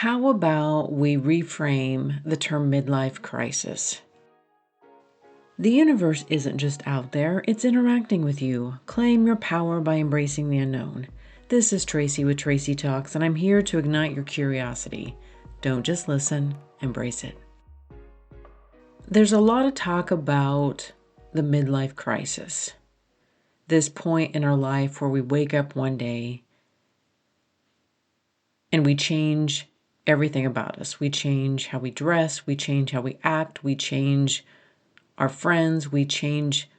How about we reframe the term midlife crisis? The universe isn't just out there, it's interacting with you. Claim your power by embracing the unknown. This is Tracy with Tracy Talks, and I'm here to ignite your curiosity. Don't just listen, embrace it. There's a lot of talk about the midlife crisis. This point in our life where we wake up one day and we change everything about us. We change how we dress, we change how we act, we change our friends, we change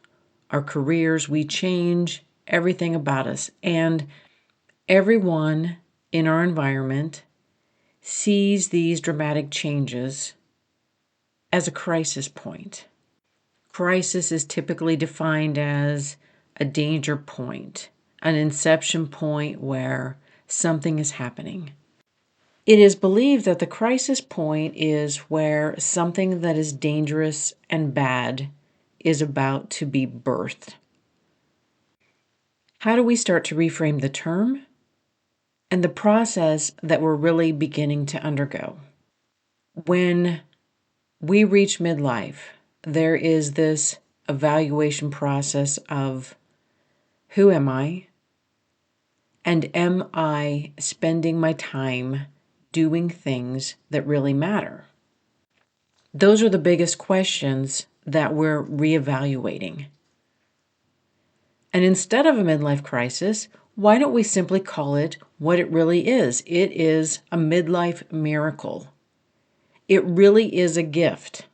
our careers, we change everything about us. And everyone in our environment sees these dramatic changes as a crisis point. Crisis is typically defined as a danger point, an inception point where something is happening. It is believed that the crisis point is where something that is dangerous and bad is about to be birthed. How do we start to reframe the term and the process that we're really beginning to undergo? When we reach midlife, there is this evaluation process of who am I? And am I spending my time doing things that really matter? Those are the biggest questions that we're reevaluating. And instead of a midlife crisis, why don't we simply call it what it really is? It is a midlife miracle. It really is a gift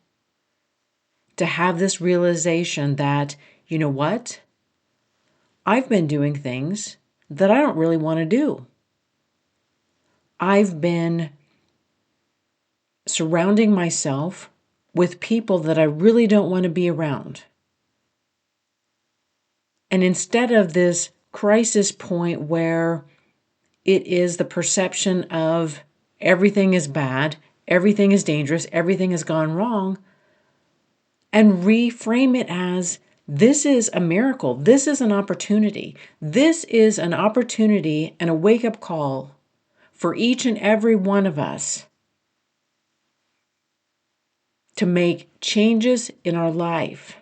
to have this realization that, you know what? I've been doing things that I don't really want to do. I've been surrounding myself with people that I really don't want to be around. And instead of this crisis point where it is the perception of everything is bad, everything is dangerous, everything has gone wrong, and reframe it as this is a miracle. This is an opportunity. This is an opportunity and a wake-up call for each and every one of us to make changes in our life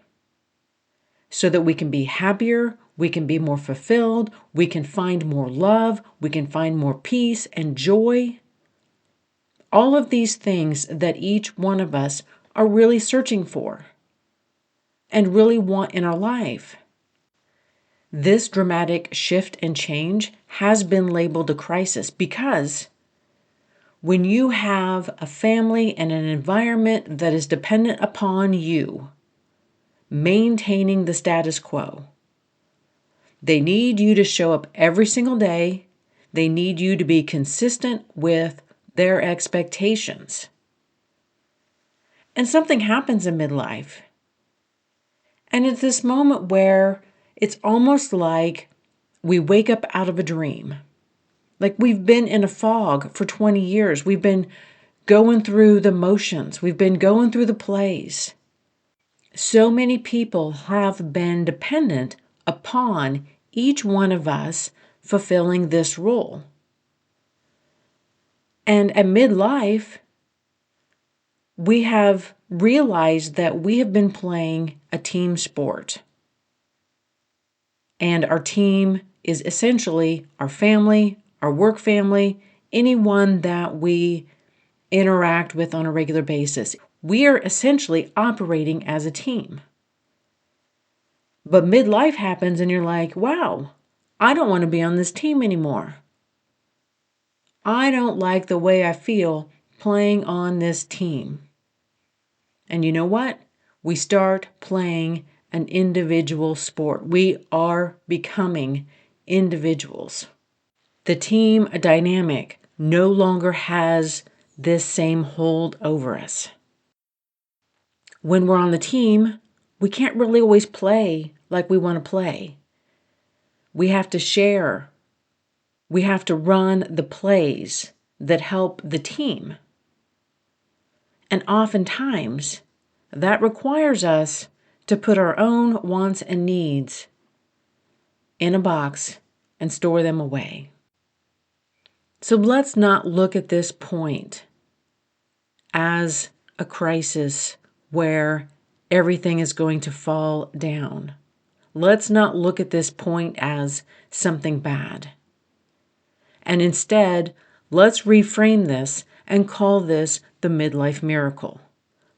so that we can be happier, we can be more fulfilled, we can find more love, we can find more peace and joy. All of these things that each one of us are really searching for and really want in our life. This dramatic shift and change has been labeled a crisis because when you have a family and an environment that is dependent upon you maintaining the status quo, they need you to show up every single day. They need you to be consistent with their expectations. And something happens in midlife. And it's this moment where it's almost like we wake up out of a dream. Like we've been in a fog for 20 years. We've been going through the motions. We've been going through the plays. So many people have been dependent upon each one of us fulfilling this role. And at midlife, we have realized that we have been playing a team sport. And our team is essentially our family, our work family, anyone that we interact with on a regular basis. We are essentially operating as a team. But midlife happens and you're like, wow, I don't want to be on this team anymore. I don't like the way I feel playing on this team. And you know what? We start playing an individual sport. We are becoming individuals. The team dynamic no longer has this same hold over us. When we're on the team, we can't really always play like we want to play. We have to share. We have to run the plays that help the team. And oftentimes, that requires us to put our own wants and needs in a box and store them away. So let's not look at this point as a crisis where everything is going to fall down. Let's not look at this point as something bad. And instead, let's reframe this and call this the midlife miracle.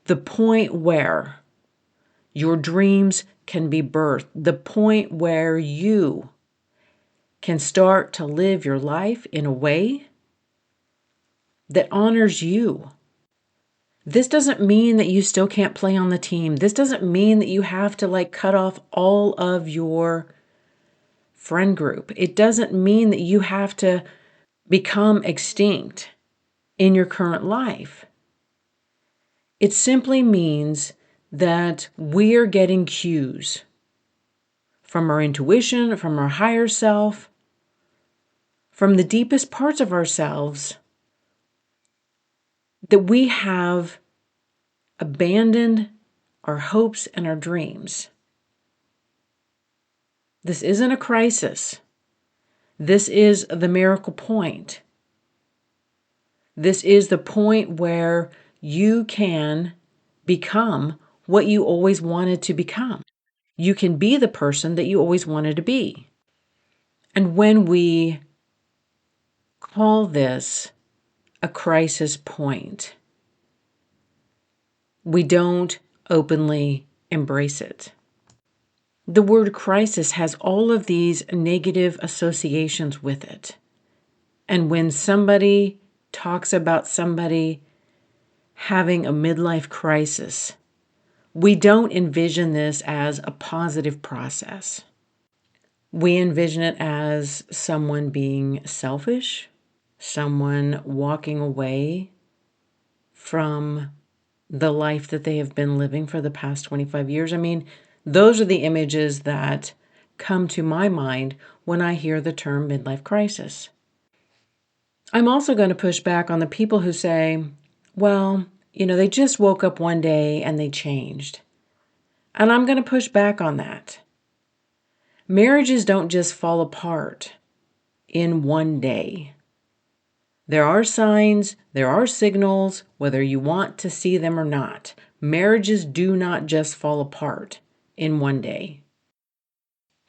The point where your dreams can be birthed. The point where you can start to live your life in a way that honors you. This doesn't mean that you still can't play on the team. This doesn't mean that you have to cut off all of your friend group. It doesn't mean that you have to become extinct in your current life. It simply means that we're getting cues from our intuition, from our higher self, from the deepest parts of ourselves, that we have abandoned our hopes and our dreams. This isn't a crisis. This is the miracle point. This is the point where you can become what you always wanted to become. You can be the person that you always wanted to be. And when we call this a crisis point, we don't openly embrace it. The word crisis has all of these negative associations with it. And when somebody talks about somebody having a midlife crisis, we don't envision this as a positive process. We envision it as someone being selfish, someone walking away from the life that they have been living for the past 25 years. I mean, those are the images that come to my mind when I hear the term midlife crisis. I'm also going to push back on the people who say, well, they just woke up one day and they changed. And I'm going to push back on that. Marriages don't just fall apart in one day. There are signs, there are signals, whether you want to see them or not. Marriages do not just fall apart in one day.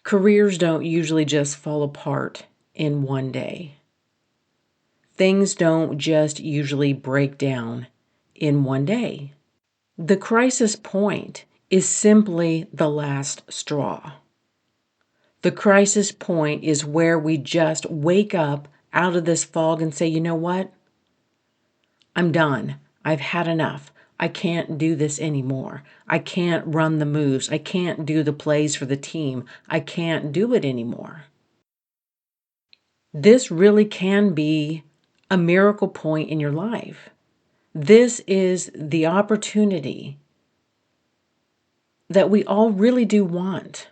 Careers don't usually just fall apart in one day. Things don't just usually break down in one day. The crisis point is simply the last straw. The crisis point is where we just wake up out of this fog and say, you know what? I'm done. I've had enough. I can't do this anymore. I can't run the moves. I can't do the plays for the team. I can't do it anymore. This really can be a miracle point in your life. This is the opportunity that we all really do want.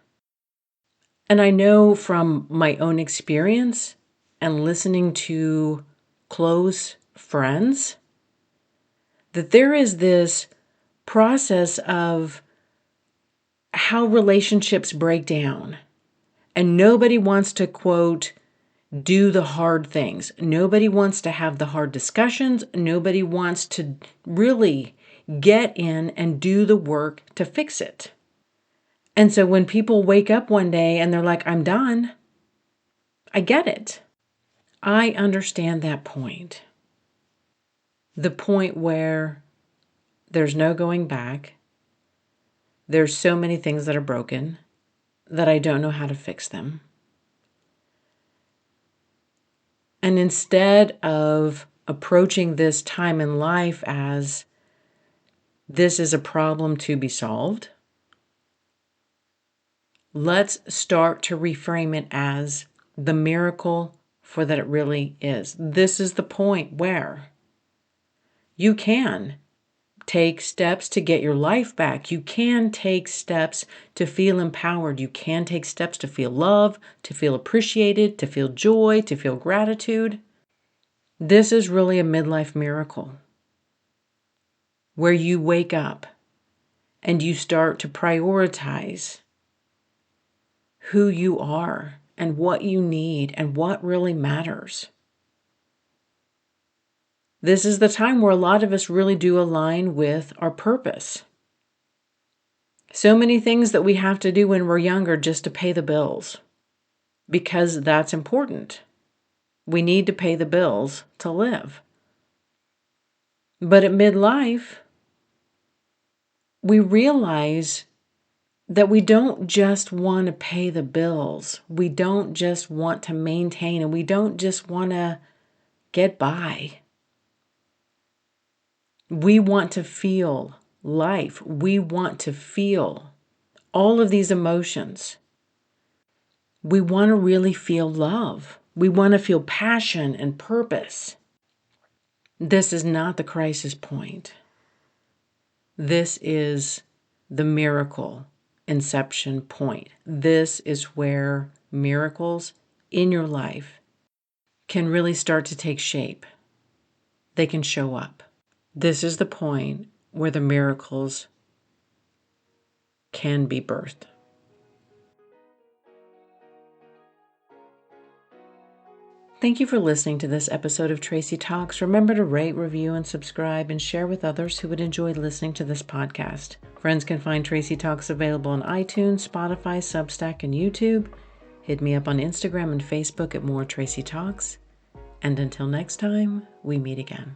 And I know from my own experience and listening to close friends that there is this process of how relationships break down. And nobody wants to, quote, do the hard things. Nobody wants to have the hard discussions. Nobody wants to really get in and do the work to fix it. And so when people wake up one day and they're like, I'm done, I get it. I understand that point. The point where there's no going back. There's so many things that are broken that I don't know how to fix them. And instead of approaching this time in life as this is a problem to be solved, let's start to reframe it as the miracle for that it really is. This is the point where you can take steps to get your life back. You can take steps to feel empowered. You can take steps to feel love, to feel appreciated, to feel joy, to feel gratitude. This is really a midlife miracle where you wake up and you start to prioritize who you are and what you need and what really matters. This is the time where a lot of us really do align with our purpose. So many things that we have to do when we're younger just to pay the bills, because that's important. We need to pay the bills to live. But at midlife, we realize that we don't just want to pay the bills. We don't just want to maintain, and we don't just want to get by. We want to feel life. We want to feel all of these emotions. We want to really feel love. We want to feel passion and purpose. This is not the crisis point. This is the miracle inception point. This is where miracles in your life can really start to take shape. They can show up. This is the point where the miracles can be birthed. Thank you for listening to this episode of Tracy Talks. Remember to rate, review, and subscribe, and share with others who would enjoy listening to this podcast. Friends can find Tracy Talks available on iTunes, Spotify, Substack, and YouTube. Hit me up on Instagram and Facebook at More Tracy Talks. And until next time, we meet again.